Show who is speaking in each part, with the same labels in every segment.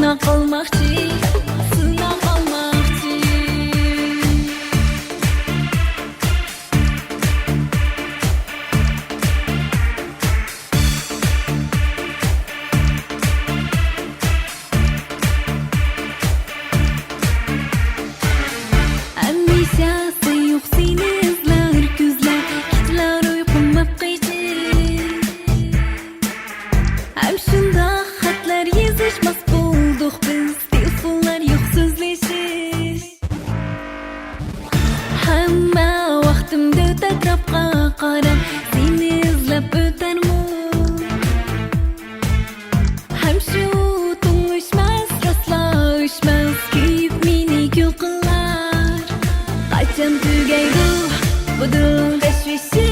Speaker 1: sınav olmakçı, sınav olmakçı. Hamisha yok seni izler gözler, kitlar uykum mapqiyci. Hem şunda xatlar yazışmas bulduk biz, telefonlar yok sözleşiş. Hamma vaqtimda takrabqa qarab, seni izlab o'tarman. Hem şu tungishmas, rastlaşmas, kiyib meni kul qilar. Qachon tugaydi bu dil tashvishi,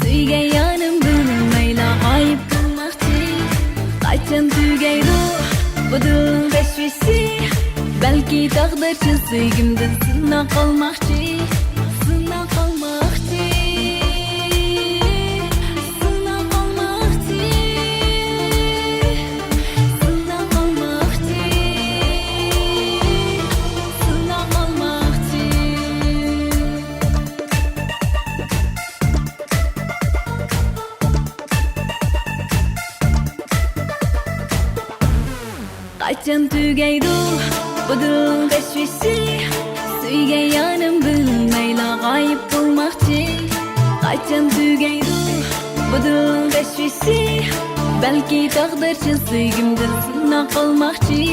Speaker 1: suygan yonim bilmayla g'oyib qilmoqchi. Qachon tugaydi bu dil tashvishi, balki taqdirchi sevgimdan sinab qolmoqchi, sinab qolmoqchi, sinab qolmoqchi, sinab qolmoqchi, sinab qolmoqchi. Qachon tugaydi bu dil tashvishi, suygan yonim bilmayla g'oyib bo'lmoqchi. Qachon tugaydi bu dil tashvishi, balki taqdirchi sevgimdan sinab qolmoqchi.